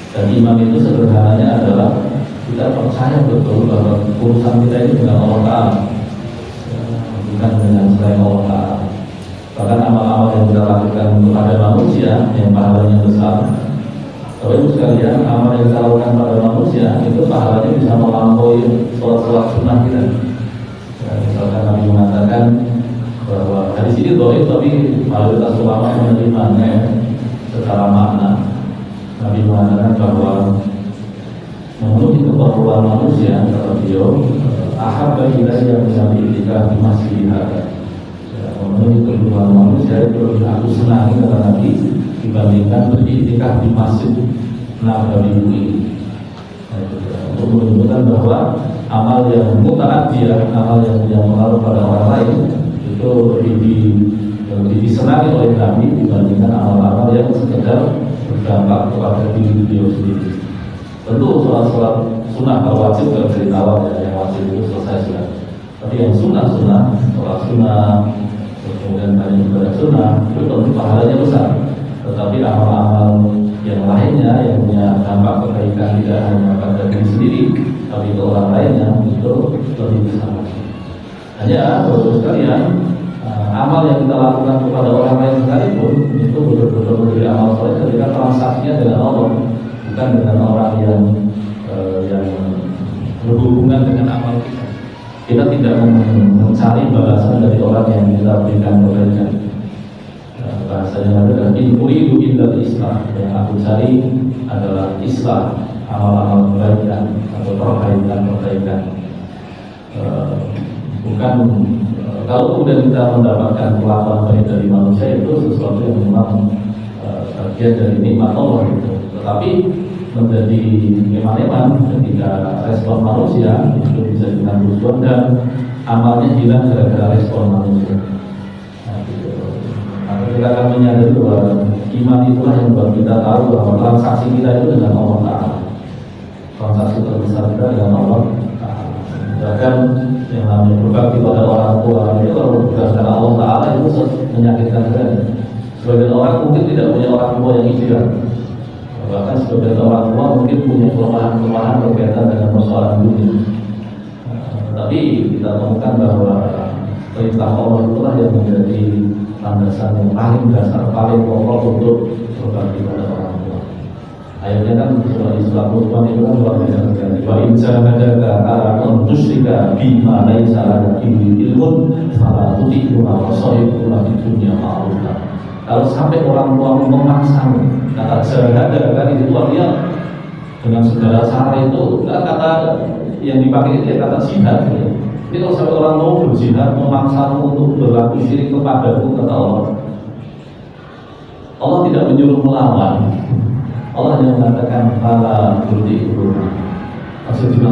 Dan iman itu sederhananya adalah kita percaya betul bahwa urusan kita ini dengan Allah Ta'ala, bukan dengan selain Allah Ta'ala. Bahkan amal-amal yang kita lakukan kepada manusia yang pahalanya besar, Bapak Ibu sekalian, amal yang kita lakukan pada manusia itu pahalanya bisa melampaui sholat-sholat sunnah kita. Ya, misalkan Nabi mengatakan bahwa hadis ini doib, tapi mayoritas ulama menerimanya secara makna. Nabi mengatakan bahwa memenuhi keperluan manusia, kata beliau, ahabba ilayya min al-i'tikaf di masjid hadza. Memenuhi kebutuhan manusia itu lebih aku senangi, kata Nabi, dibandingkan beriktikaf di masjid Nabawi ini. Untuk menunjukkan bahwa amal yang muta'addiyah, amal yang mengaruh pada orang lain itu lebih disenangi oleh Nabi dibandingkan amal-amal yang sekedar berdampak kepada diri beliau sendiri. Tentu sholat-sholat sunnah kalau wajib tidak bisa ditawar, ya, yang wajib itu selesai sudah. Tapi yang sunnah-sunnah, sholat sunnah, kemudian banyak ibadah sunnah, itu tentu pahalanya besar. Tetapi amal-amal yang lainnya yang punya dampak kebaikan tidak hanya pada diri sendiri, tapi ke orang lainnya itu lebih besar. Hanya baru sekalian, amal yang kita lakukan kepada orang lain sekalipun itu betul-betul menjadi amal soleh ketika transaksinya dengan Allah, bukan dengan orang yang berhubungan dengan amal kita. Kita tidak mencari balasan dari orang yang kita berikan kebaikan. Bahasanya adalah in uridu illa islah, yang aku cari adalah islah, amal-amal kebaikan atau perbaikan. Bukan kalau kemudian kita mendapatkan perlakuan baik dari manusia itu sesuatu yang memang bagian dari nikmat Allah itu. Tetapi menjadi eman-eman ketika respon manusia itu bisa dengan tujuan dan amalnya hilang gara-gara respon manusia. Nah, kita akan menyadari bahwa iman itulah yang membuat kita tahu bahwa transaksi kita itu dengan Allah Ta'ala. Transaksi terbesar kita dengan Allah Ta'ala. Bahkan yang namanya berbakti pada orang tua itu kalau berdasarkan Allah Ta'ala itu menyakitkan sekali. Sebagian orang mungkin tidak punya orang tua yang ideal. Bahkan sebagian orang tua mungkin punya kelemahan berkaitan dengan persoalan dunia. Tapi kita temukan bahwa perintah Allah itulah yang menjadi landasan yang paling dasar, paling pokok untuk berbakti pada orang tua. Ayatnya kan surah Isra itu kan luar biasa sekali. Wa in jahadaka ala an tusyrika bima laisa laka bihi ilmun fala tuti'huma wa sahibhuma fid dunya ma'rufa. Kalau sampai orang tua memaksamu, kata jahada kan itu artinya dengan segala cara itu, kata yang dipakai itu ya kata jihad. Jadi kalau sampai orang tua berjihad memaksamu untuk berlaku syirik kepadaku, kata Allah, Allah tidak menyuruh melawan. Allah hanya mengatakan fala tuti'huma, maksudnya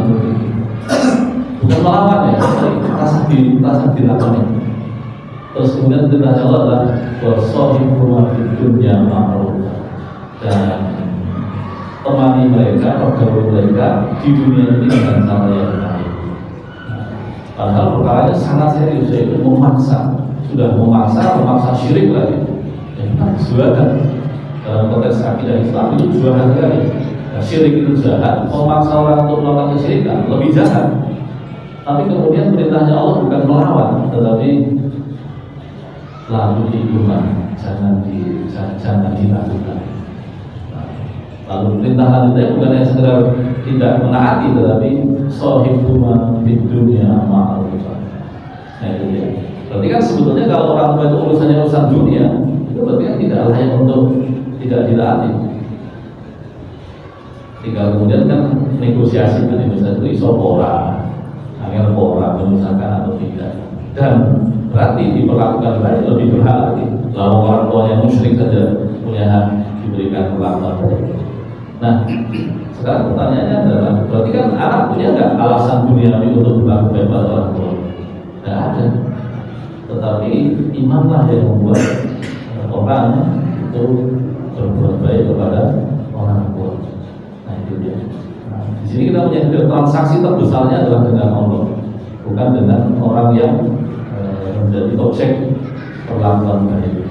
bukan melawan ya, rasa dilakukan. Terus kemudian perintahnya Allah adalah wasahibhuma fid dunya ma'rufa, dan temani mereka, pergaul mereka di dunia ini dengan cara yang baik. Padahal perkaranya sangat serius, yaitu sudah memaksa syirik lagi. Jualan dalam konteks akidah Islam itu jualan kali. Nah, syirik itu jahat, memaksa orang untuk melakukan kesyirikan lebih jahat. Tapi kemudian perintahnya Allah bukan melawan, tetapi lalu diiman, jangan dilakukan. Lalu perintah lanjutnya bukan yang sekedar tidak menaati, tetapi shahibhuma fid dunya ma'rufa. Nah itu dia. Berarti kan sebetulnya kalau orang tua itu urusannya urusan dunia, itu berarti kan tidak layak untuk tidak ditaati. Tinggal kemudian kan negosiasi itu iso ora, angel ora menyusahkan atau tidak. Dan berarti diperlakukan baik, lebih berhak lagi. Lalu orang tua yang musyrik saja punya hak diberikan perlakuan baik. Nah, sekarang pertanyaannya adalah, berarti kan anak punya nggak alasan duniawi untuk berlaku baik pada orang tua? Nggak ada. Tetapi imanlah yang membuat orang itu berbuat baik kepada orang tua. Nah itu dia. Nah, di sini kita punya transaksi terbesarnya adalah dengan Allah, bukan dengan orang yang menjadi objek perlakuan baik.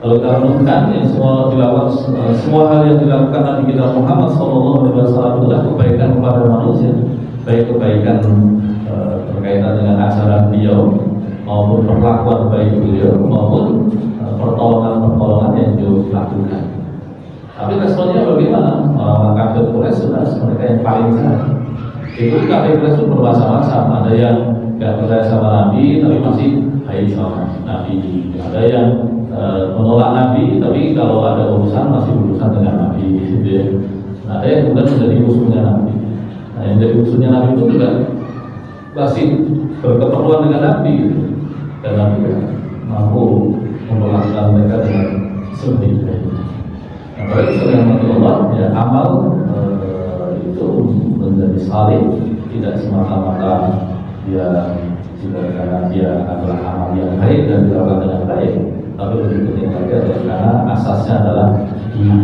Kalau kita renungkan yang semua dilakukan, semua hal yang dilakukan Nabi kita Muhammad SAW adalah kebaikan kepada manusia, baik kebaikan berkaitan dengan ajaran beliau maupun perlakuan baik beliau maupun pertolongan yang beliau lakukan. Tapi responnya bagaimana? Orang kafir Quraisy sudah mereka yang paling jahat. Itu kafir Quraisy itu bermacam-macam. Ada yang nggak percaya sama Nabi tapi masih baik sama Nabi. Ada yang menolak Nabi tapi kalau ada urusan masih berurusan dengan Nabi. Gitu ya. Nah, ada yang kemudian menjadi musuhnya Nabi. Nah, yang jadi musuhnya Nabi itu juga masih berkeperluan dengan Nabi. Dan Nabi mampu memperlakukan mereka dengan sebaik-baiknya. Baik, Allah ya, amal itu menjadi salih tidak semata-mata dia juga karena dia adalah amal yang baik dan dilakukan dengan baik, tapi lebih penting lagi adalah karena asasnya adalah iman.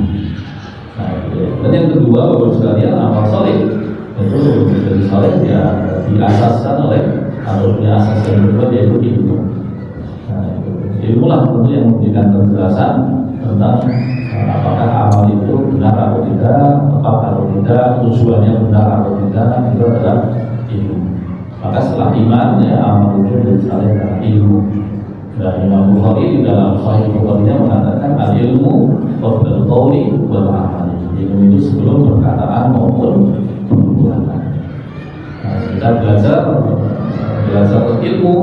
Nah, dan yang kedua, bapak sekalian, amal salih itu menjadi salih ya diasaskan oleh atau punya asas yang kedua yaitu ilmu. Nah, ilmu lah tentu yang memberikan penjelasan tentang apakah amal itu benar atau tidak, tepat atau tidak, tujuannya benar atau tidak, itu adalah ilmu. Maka setelah iman, ya amal itu bersalin dengan ilmu. Dan Imam Bukhari di dalam Sahih Bukhari-nya mengatakan al-ilmu qabla al-qawli wal amali. Ilmu itu sebelum perkataan maupun perbuatan. Nah, kita belajar ilmu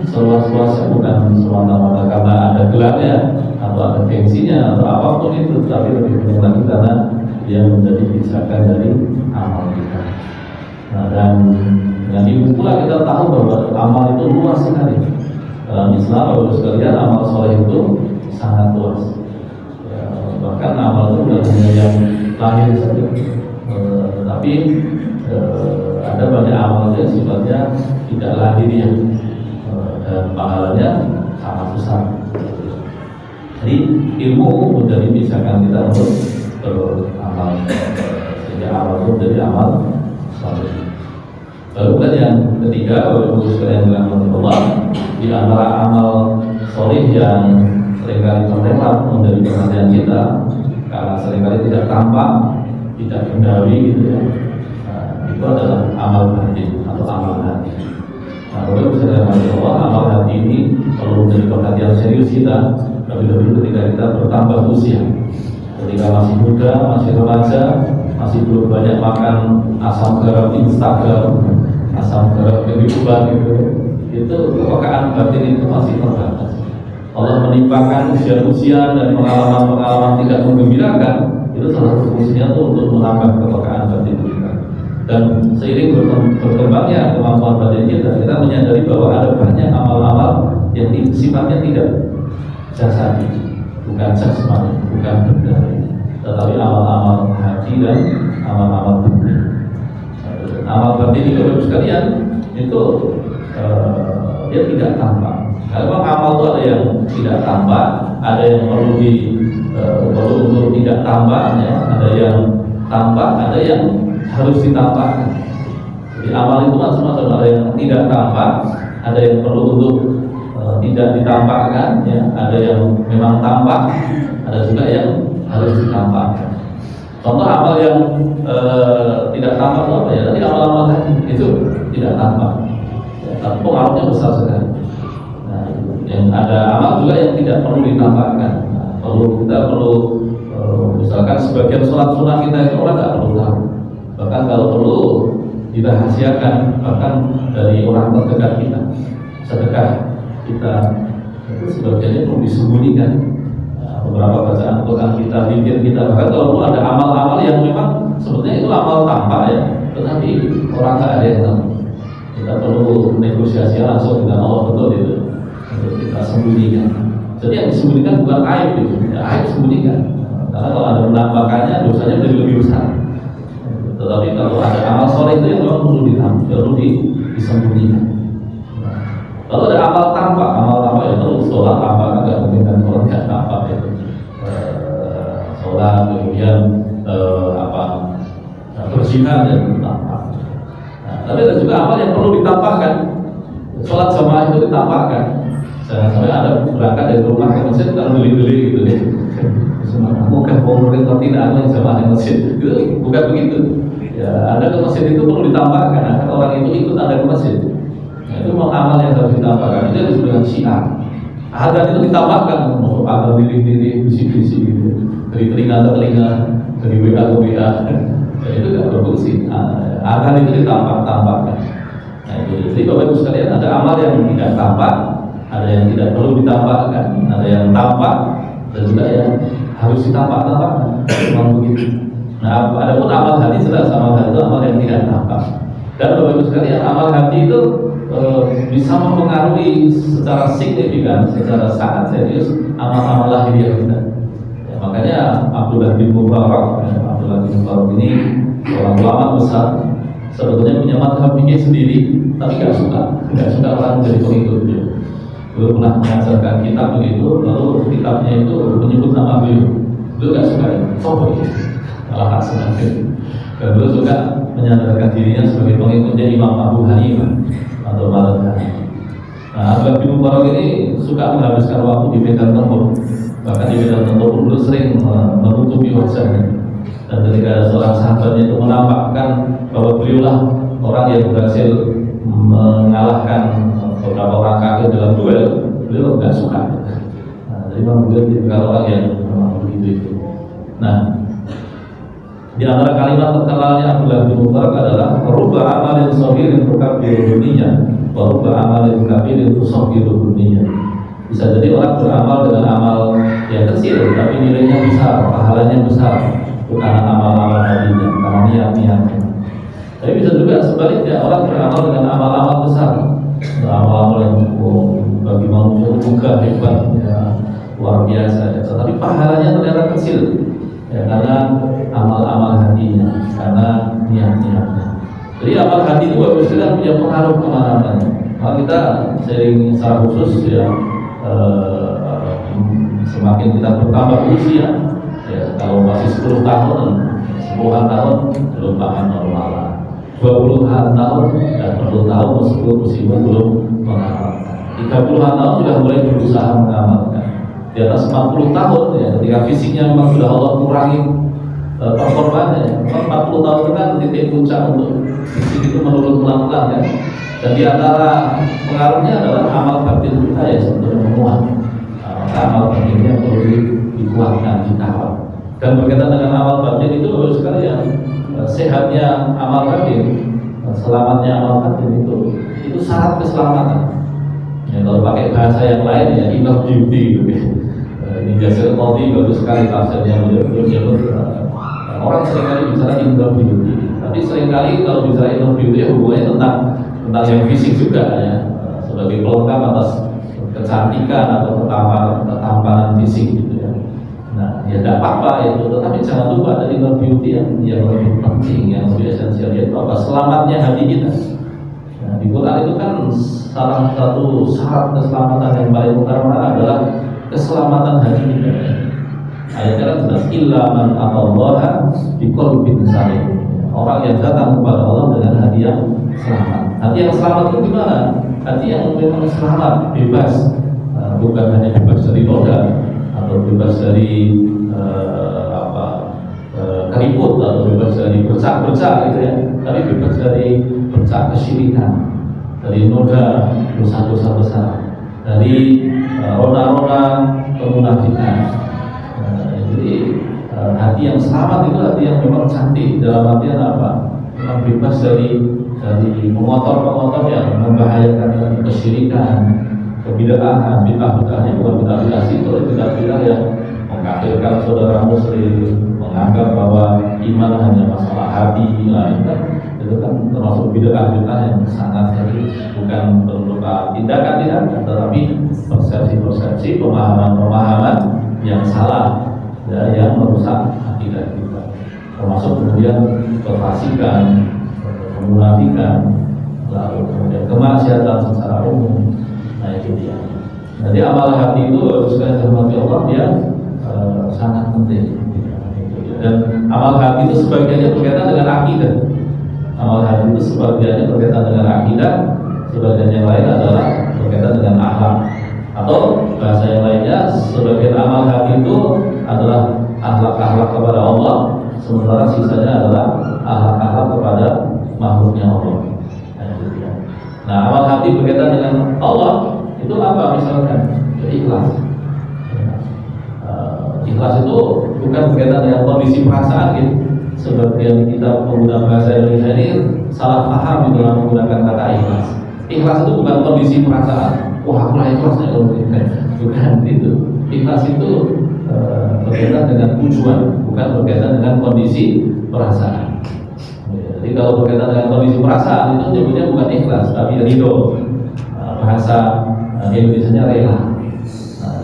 seluas-luasnya bukan semata-mata karena ada gelarnya atau ada gengsinya atau apapun itu, tapi lebih penting lagi karena dia menjadi pijakan dari amal kita. Nah, dan dengan ilmu pula kita tahu bahwa amal itu luas sekali. Dalam Islam, bapak sekalian, amal soleh itu sangat luas. Ya, bahkan amal itu bukan hanya yang lahir saja, tapi ada banyak amal yang sifatnya tidak lahiriah dan pahalanya sangat besar. Jadi ilmu menjadi pijakan kita untuk beramal, sehingga amal itu menjadi amal saleh. Lalu kemudian yang ketiga, bapak sekalian dirahmati Allah, di antara amal saleh yang seringkali terlewat menjadi perhatian kita karena seringkali tidak tampak, tidak kendali gitu ya. Itu adalah amal hati atau amal hati. Nah, kalau misalnya Allah, amal hati ini perlu menjadi perhatian serius kita, lebih-lebih ketika kita bertambah usia, ketika masih muda, masih remaja, masih belum banyak makan asam garam Instagram, asam garam kehidupan itu kepekaan batin itu masih terbatas. Allah menimpakan usia-usia dan pengalaman-pengalaman tidak menggembirakan, itu salah satu fungsinya itu untuk menambah kepekaan batin kita. Dan seiring berkembangnya kemampuan batin kita menyadari bahwa ada banyak amal-amal yang sifatnya tidak jasadi, bukan jasmani, bukan benda, tetapi amal-amal hati dan amal-amal batin. Amal batin itu sekalian itu dia tidak tampak. Kalau amal itu ada yang tidak tampak, ada yang perlu untuk tidak tampak, ya, ada yang tampak, ada yang harus ditampakkan. Jadi amal itu macam-macam, ada yang tidak tampak, ada yang perlu untuk tidak ditampakkan, ya, ada yang memang tampak, ada juga yang harus ditampakkan. Contoh amal yang tidak tampak itu apa ya? Tadi amal-amal tadi itu tidak tampak, ya, tapi pengaruhnya besar sekali. Nah, yang ada amal juga yang tidak perlu ditampakkan. Nah, kita perlu misalkan sebagian sholat sunnah kita itu orang nggak perlu tahu. Bahkan kalau perlu dirahasiakan, bahkan dari orang terdekat kita, sedekah kita itu sebagiannya perlu disembunyikan. Beberapa bacaan Quran kita, zikir kita, bahkan kalau perlu ada amal-amal yang memang sebetulnya itu amal tampak ya, tetapi orang nggak ada yang tahu. Kita perlu negosiasi langsung dengan Allah, betul itu untuk kita sembunyikan. Jadi yang disembunyikan bukan aib itu, ya, aib sembunyikan. Karena kalau ada penampakannya dosanya menjadi lebih besar. Tetapi kalau ada amal soleh itu yang memang perlu disembunyikan. Kalau ada amal tampak ya terus sholat tampak, agak mungkin kan sholat nggak tampak itu. Sholat kemudian berjihad dan tampak. Nah, tapi ada juga amal yang perlu ditampakkan. Sholat jamaah itu ditampakkan. Jangan sampai ada berangkat dari rumah ke masjid kalau beli-beli gitu deh. Bukan pemerintah atau tidak ada yang jamaah di masjid, itu bukan begitu. Ya, Anda ke masjid itu perlu ditambahkan agar orang itu ikut Anda ke masjid. Nah, itu memang amal yang harus ditambahkan. Itu yang disebut dengan syiar. Adhan itu ditambahkan, mau agar diri-diri bisik-bisik gitu, dari telinga ke telinga, dari WA ke WA. Dan itu tidak berfungsi. Adhan itu ditambahkan. Nah, itu. Jadi Bapak Ibu sekalian, ada amal yang tidak tampak, ada yang tidak perlu ditambahkan, ada yang tampak, dan juga yang harus ditambah-tambahkan. Memang begitu. Nah, ada pun amal hati jelas, amal hati itu amal yang tidak tampak. Dan Bapak Ibu sekalian, amal hati itu bisa mempengaruhi secara signifikan, secara sangat serius amal-amal lahiriah kita. Ya, makanya Abdullah bin Mubarak, ini seorang ulama besar, sebetulnya punya madhab fikih sendiri, tapi nggak suka orang jadi pengikutnya. Beliau pernah mengajarkan kitab begitu, lalu kitabnya itu menyebut nama beliau nggak suka ya, coba ya, malah senang. Dan beliau suka menyadarkan dirinya sebagai pengikutnya Imam Abu Hanifah atau Malik Hanifah. Nah, Abdullah bin Mubarak ini suka menghabiskan waktu di medan tempur. Bahkan di medan tempur beliau sering menutupi wajahnya. Dan ketika ada seorang sahabatnya itu menampakkan bahwa beliaulah orang yang berhasil mengalahkan beberapa orang kafir dalam duel, beliau nggak suka. Nah, jadi memang beliau tidak orang yang memang begitu itu. Nah, di antara kalimat terkenalnya Abdullah bin Mubarak adalah rubba amalin saghirin tukabbiru dunya wa rubba amalin kabirin tusaghiru dunya. Bisa jadi orang beramal dengan amal yang kecil tapi nilainya besar, pahalanya besar, bukan amal-amal hatinya, karena niat-niatnya. Tapi bisa juga sebaliknya, orang beramal dengan amal-amal besar, amal-amal yang bagi manusia juga hebat, ya, luar biasa, ya. Tetapi pahalanya ternyata kecil, ya, karena amal-amal hatinya, karena niat-niatnya. Jadi amal hati itu sebenarnya punya pengaruh kemana-mana. Maka kita sering secara khusus ya, semakin kita bertambah usia, ya, kalau masih 10 tahun, 10-an tahun belum paham normal, 20-an tahun dan perlu tahu meskipun belum mengamalkan, 30-an tahun sudah mulai berusaha mengamalkan. Di atas 40 tahun ya, ketika fisiknya memang sudah Allah kurangi performanya, 40 tahun itu kan titik puncak untuk fisik itu menurun pelan-pelan ya. Dan di antara pengaruhnya adalah amal batin kita ya sebetulnya menguat. Amal batinnya perlu dikuatkan, ditawar. Dan berkaitan dengan amal batin itu bagus sekali ya, sehatnya amal batin, selamatnya amal batin itu syarat keselamatan. Ya, kalau pakai bahasa yang lain ya inner beauty gitu ya. Ini Jasir Qadhi bagus sekali tafsirnya beliau. Orang seringkali bicara inner beauty, tapi seringkali kalau bicara inner beauty ya hubungannya tentang yang fisik juga ya, sebagai pelengkap atas kecantikan atau ketampanan fisik gitu ya. Nah, ya tidak apa-apa itu, tetapi jangan lupa ada inner beauty yang lebih penting, yang lebih esensial, yaitu apa? Selamatnya hati kita. Nah, di Quran itu kan salah satu syarat keselamatan yang paling utama adalah keselamatan hati kita. Ayatnya kan jelas, illa man atallaha biqalbin salim. Orang yang datang kepada Allah dengan hati yang selamat. Hati yang selamat itu gimana? Hati yang memang selamat, bebas, bukan hanya bebas dari noda atau bebas dari keriput atau bebas dari bercak-bercak gitu ya, tapi bebas dari bercak kesyirikan, dari noda dosa-dosa besar, dari roda-roda kemunafikan. Jadi hati yang selamat itu hati yang memang cantik, dalam artian apa? Memang bebas dari pengotor-pengotor yang membahayakan kesyirikan, kebid'ahan, bid'ah-bid'ahnya bukan bid'ah-bid'ah itu, bid'ah-bid'ah yang mengkafirkan saudara muslim, menganggap bahwa iman hanya masalah hati, nah itu kan termasuk bid'ah-bid'ah yang sangat serius, bukan berupa tindakan-tindakan, tetapi persepsi-persepsi, pemahaman-pemahaman yang salah, ya, yang merusak akidah kita, termasuk kemudian kefasikan, kemunafikan, lalu kemudian kemaksiatan secara umum. Nah itu dia. Jadi amal hati itu sekali hormati Allah dia sangat penting. Dan amal hati itu sebagiannya berkaitan dengan akidah. Amal hati itu sebagiannya berkaitan dengan akidah, sebagian yang lain adalah berkaitan dengan akhlak. Atau bahasa yang lainnya, sebagian amal hati itu adalah akhlak-akhlak kepada Allah, sementara sisanya adalah akhlak-akhlak kepada makhluknya Allah. Nah, amal hati berkaitan dengan Allah itu apa? Misalkan ikhlas. Ikhlas itu bukan berkaitan dengan kondisi perasaan gitu. Sebagian kita pengguna bahasa Indonesia ini salah paham di dalam menggunakan kata ikhlas. Ikhlas itu bukan kondisi perasaan. Wah, aku ikhlasnya kalau bukan itu. Ikhlas itu berkaitan dengan tujuan, bukan berkaitan dengan kondisi perasaan. Jadi kalau berkaitan dengan kondisi perasaan itu nyebutnya bukan ikhlas, tapi ridho. Bahasa Indonesia-nya rela.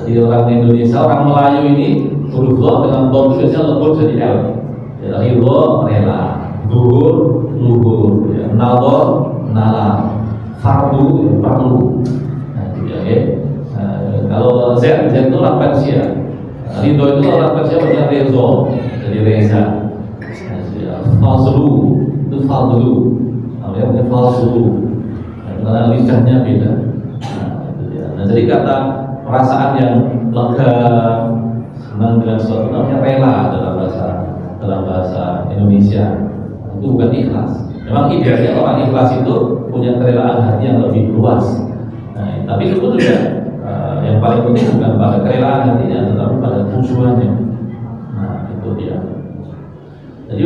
Jadi orang Indonesia, orang Melayu ini huruf dha dengan dom biasanya lembut jadi L. Ridho rela, duhur luhur, nador nalar, fardu perlu. Kalau Z itu orang Persia. Ridho itu orang Persia punya rezo, jadi reza. Falsulu itu faldulu, namanya punya falsulu. Karena lidahnya beda. Nah, jadi kata perasaan yang lega, senang dengan sesuatu namanya rela dalam bahasa Indonesia. Itu bukan ikhlas. Memang idealnya orang ikhlas itu punya kerelaan hati yang lebih luas. Nah, tapi itu juga yang paling penting bukan pada kerelaan hatinya, tetapi pada tujuannya. Nah, itu dia. Jadi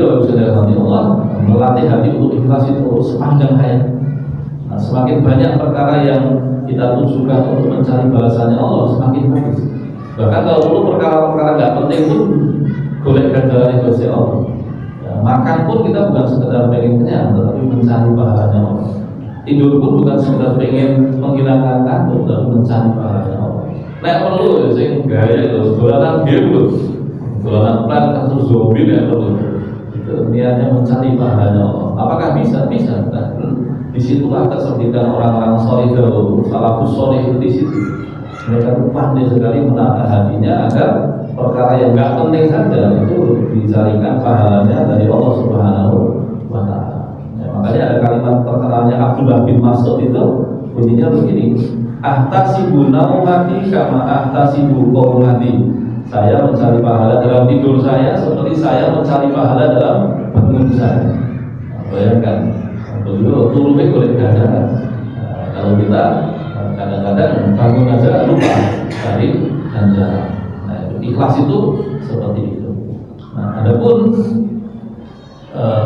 Allah melatih hati untuk ikhlas itu sepanjang hayat. Nah, semakin banyak perkara yang kita tujukan untuk mencari balasannya Allah, semakin bagus. Bahkan kalau dulu perkara-perkara nggak penting pun golek ganjaran itu Allah. Ya, makan pun kita bukan sekedar pengen kenyang, tetapi mencari pahalanya Allah. Tidur pun bukan sekedar pengen menghilangkan kantuk, tapi mencari pahalanya Allah. Nek perlu ya sing gaya itu, dolanan game loh, dolanan plan kasus zombie ya perlu. Itu niatnya mencari pahalanya Allah. Apakah bisa? Bisa. Nah, disitulah keserdikan orang-orang soleh dahulu, salafus soleh itu di situ. Mereka pandai sekali menata hatinya agar perkara yang nggak penting saja itu dicarikan pahalanya dari Allah Subhanahu wa Ta'ala. Ya, makanya ada kalimat terkenalnya Abdullah bin Mas'ud itu bunyinya begini: ahtasibu naumati kama ahtasibu qaumati. Saya mencari pahala dalam tidur saya seperti saya mencari pahala dalam bangun saya. Nah, bayangkan, begitu turunnya boleh ganjaran. Kalau kita kadang-kadang bangun aja lupa cari ganjaran. Nah, ikhlas itu seperti itu. Nah, adapun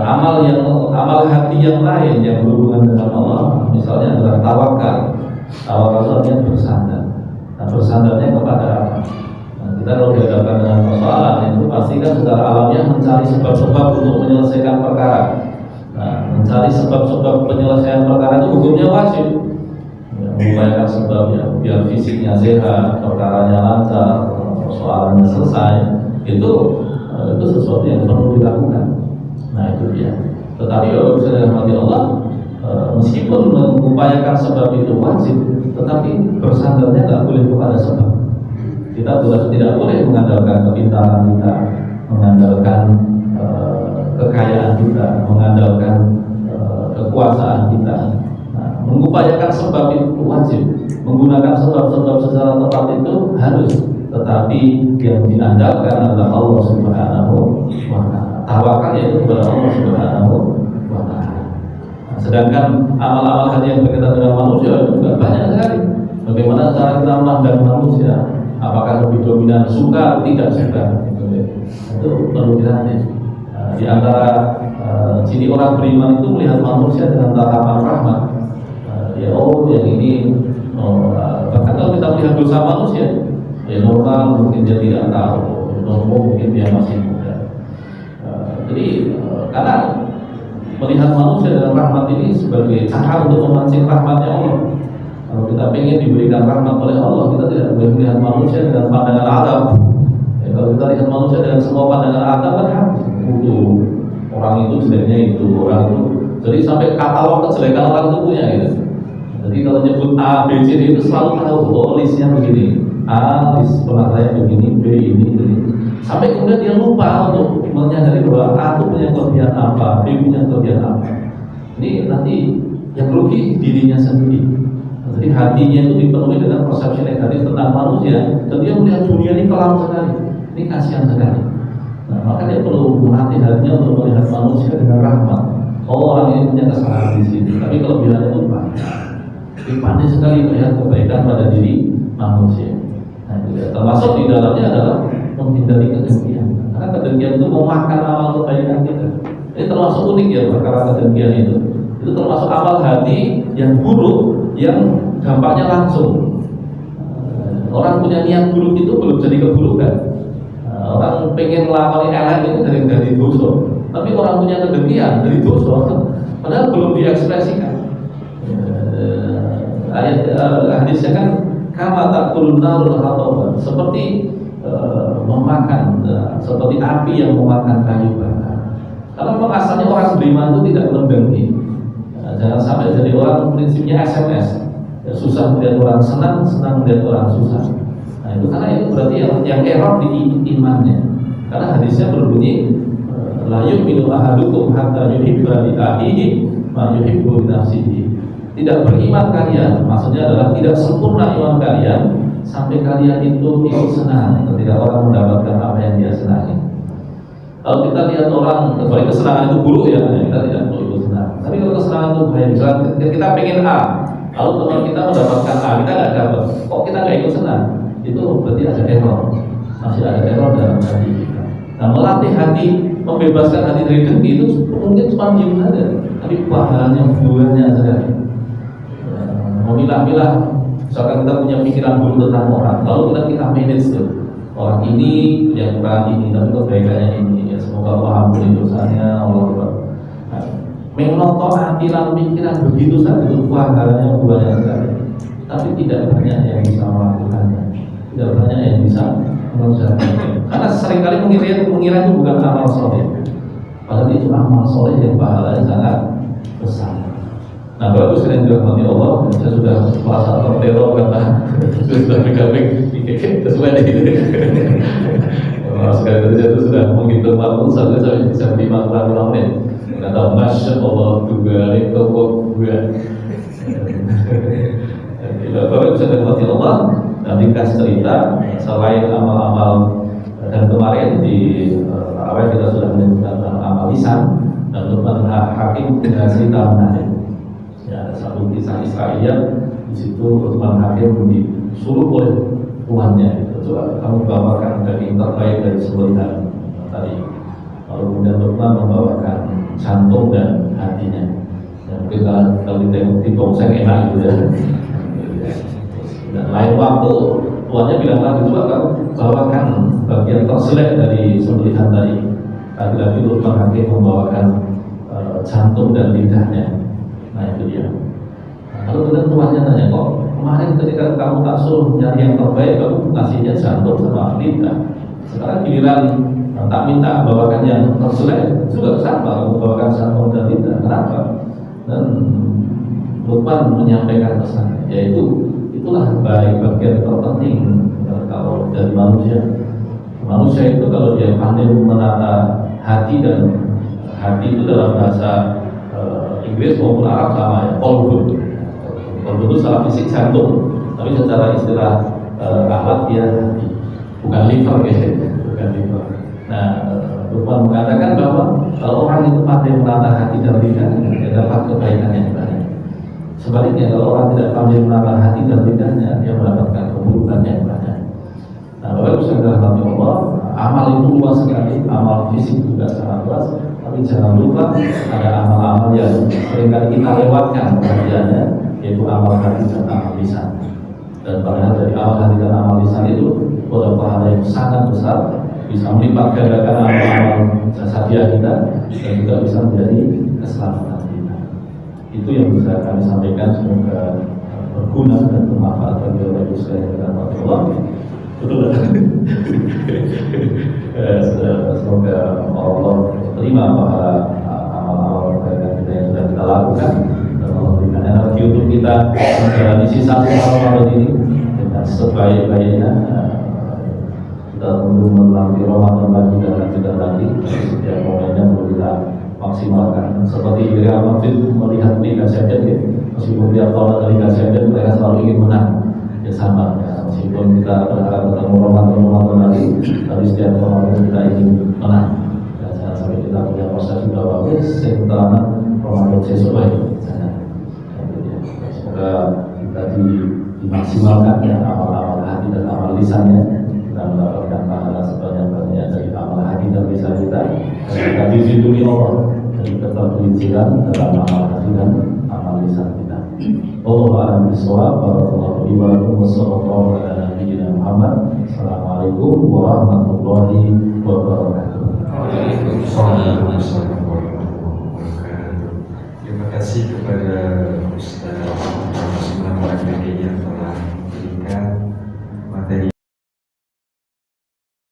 amal hati yang lain yang berhubungan dengan Allah, misalnya adalah tawakal. Tawakal itu artinya bersandar. Nah, bersandarnya kepada apa? Nah, kita kalau dihadapkan dengan persoalan itu pasti kan secara alamiah mencari sebab-sebab untuk menyelesaikan perkara. Nah, mencari sebab-sebab penyelesaian perkara itu hukumnya wajib. Mengupayakan sebabnya biar fisiknya sehat, perkaranya lancar, persoalannya selesai. Itu sesuatu yang perlu dilakukan. Nah, itu dia. Tetapi kalau bisa dirahmati Allah, meskipun mengupayakan sebab itu wajib, tetapi bersandarnya nggak boleh kepada sebab. Kita tidak boleh mengandalkan kepintaran kita, mengandalkan kekayaan kita, mengandalkan kekuasaan kita. Nah, mengupayakan sebab itu wajib, menggunakan sebab-sebab secara tepat itu harus, tetapi yang diandalkan adalah Allah Subhanahu wa Ta'ala. Tawakal yaitu kepada Allah Subhanahu wa Ta'ala. Nah, sedangkan amal-amal hati yang berkaitan dengan manusia juga banyak sekali. Bagaimana cara kita memandang manusia? Apakah lebih dominan suka atau tidak suka? Itu perlu dilatih. Di antara ciri orang beriman itu melihat manusia dengan tatapan rahmat. Yang ini bahkan kalau kita melihat dosa manusia, normal mungkin dia tidak tahu, normal mungkin dia masih muda. Jadi karena melihat manusia dengan rahmat ini sebagai cara untuk memancing rahmatnya Allah. Kalau kita ingin diberikan rahmat oleh Allah, kita tidak boleh melihat manusia dengan pandangan adab. Kalau kita lihat manusia dengan semua pandangan adab kan itu orang itu jeleknya itu, orang itu. Jadi sampai katalog kejelekan orang itu punya gitu. Jadi kalau nyebut A, B, C, D itu selalu tahu listnya begini. A, list pemakaian begini, B ini. Sampai kemudian dia lupa untuk menyadari bahwa A itu punya kelebihan apa, B punya kelebihan apa. Ini nanti yang rugi dirinya sendiri. Jadi hatinya itu dipenuhi dengan persepsi negatif tentang manusia, dan dia melihat dunia ini kelam sekali, ini kasihan sekali. Nah, maka dia perlu melatih hatinya untuk melihat manusia dengan rahmat. Oh, orang ini punya kesalahan di sini, tapi kelebihannya itu banyak. Dia pandai sekali melihat kebaikan pada diri manusia. Nah, termasuk di dalamnya adalah menghindari kedengkian. Karena kedengkian itu memakan amal kebaikan kita. Ini termasuk unik ya perkara kedengkian itu. Itu termasuk amal hati yang buruk, yang dampaknya langsung. Orang punya niat buruk itu belum jadi keburukan. Orang pengen melakukan elek itu dari dosa. Tapi orang punya kedengkian dari dosa, padahal belum diekspresikan. Ayat hadisnya kan kama takulun narul hatoban, seperti memakan, seperti api yang memakan kayu bakar. Karena memang asalnya orang beriman itu tidak mendengki. Jangan sampai jadi orang prinsipnya SMS, ya, susah melihat orang senang, senang melihat orang susah. Nah itu karena itu berarti yang error di imannya. Karena hadisnya berbunyi la yu'minu ahadukum hatta yuhibba li akhihi ma yuhibbu li nafsihi. Tidak beriman kalian, maksudnya adalah tidak sempurna iman kalian sampai kalian itu ikut senang ketika orang mendapatkan apa yang dia senangi. Kalau kita lihat orang, kecuali kesenangan itu buruk ya, kita tidak perlu ikut senang. Tapi kalau kesenangan itu baik, misalnya kita pengen A, lalu teman kita mendapatkan A, kita nggak dapat, kok kita nggak ikut senang? Itu berarti ada error, masih ada error dalam hati kita. Nah, melatih hati, membebaskan hati dari dengki itu mungkin cuma diem saja, tapi pahalanya buahnya sekali. Memilah-milah, misalkan kita punya pikiran buruk tentang orang, lalu kita manage tuh. Orang ini yang kurang ini, tapi kebaikannya ini. Ya, semoga Allah ampuni dosanya, Allah Akbar. Menoto hati dan pikiran begitu saja itu pahalanya buahnya sekali. Tapi tidak banyak yang bisa melakukannya, tidak banyak yang bisa mengerjakannya. Karena seringkali mengira itu bukan amal soleh, padahal itu amal soleh yang pahalanya sangat besar. Nah, bagus kalian dirahmati Allah. Saya sudah merasa terteror karena sudah pegang-pegang sesuai dengan sekali tadi saya sudah menghitung waktu saya bisa 5 menit. Kata Masya Allah juga dua. Bapak bisa dirahmati Allah. Nanti kasih cerita selain amal-amal, dan kemarin di awal kita sudah menyebutkan amal lisan dan Luqman Hakim dengan cerita menarik. Ya, ada satu kisah Israel di situ Luqman Hakim disuruh oleh tuannya, coba kamu bawakan daging terbaik dari sembelihan tadi. Lalu kemudian Luqman membawakan jantung dan hatinya. Dan kita kalau di tongseng enak gitu ya. Dan lain waktu tuannya bilang lagi, coba kamu bawakan bagian terselek dari sembelihan tadi. Lagi-lagi Luqman Hakim membawakan jantung dan lidahnya. Nah itu dia. Lalu kemudian tuannya tanya, kok kemarin ketika kamu tak suruh nyari yang terbaik, kamu ngasihnya jantung sama lidah. Sekarang giliran tak minta bawakan yang terselek, juga sama kamu bawakan jantung dan lidah. Kenapa? Dan Luqman menyampaikan pesan, yaitu itulah bagian terpenting kalau dari manusia. Manusia itu kalau dia pandai menata hati, dan hati itu dalam bahasa Inggris maupun Arab sama ya, qalbu. Qalbu itu secara fisik jantung, tapi secara istilah akhlak dia hati, bukan liver ya, bukan liver. Nah, Luqman mengatakan bahwa kalau orang itu pandai menata hati dan lidah, dia dapat kebaikan yang banyak. Sebaliknya kalau orang tidak pandai menata hati dan lidahnya, dia mendapatkan keburukan yang banyak. Nah, Bapak Ibu sekalian Allah, amal itu luas sekali, amal fisik juga sangat luas. Tapi jangan lupa ada amal-amal yang seringkali kita lewatkan bagiannya, yaitu amal hati dan amal lisan. Dan padahal dari amal hati dan amal lisan itu ada pahala yang sangat besar, bisa melipat gandakan amal-amal jasadiah kita, dan juga bisa menjadi keselamatan kita. Itu yang bisa kami sampaikan, semoga berguna dan bermanfaat bagi Bapak Ibu sekalian dan Allah. Betul. Semoga Allah terima pahala amal-amal kebaikan kita yang sudah kita lakukan, dan Allah berikan energi untuk kita menjalani sisa Ramadan ini dengan sebaik-baiknya. Kita tunggu melewati Ramadan lagi dan lagi dan lagi. Setiap momennya perlu kita maksimalkan. Seperti Real Madrid melihat Liga Champions, ya, meskipun tiap tahun ada Liga Champions mereka selalu ingin menang. Ya sama, ya, meskipun kita berharap ketemu Ramadan lagi, tapi setiap tahun kita ingin menang. Ya, jangan sampai kita punya persepsi bahwa setelah Ramadan sesuai. Semoga kita dimaksimalkan ya amal-amal hati dan amal lisannya, kita mendapatkan pahala sebanyak-banyaknya dari amal hati dan lisan kita, dan kita dilindungi Allah dari ketergelinciran dalam amal hati dan amal lisan kita. Wallahu a'lam bishawab. Barakallahu li wa lakum wa sallallahu ala nabiyyina Muhammad. Assalamualaikum warahmatullahi wabarakatuh. Waalaikumsalam.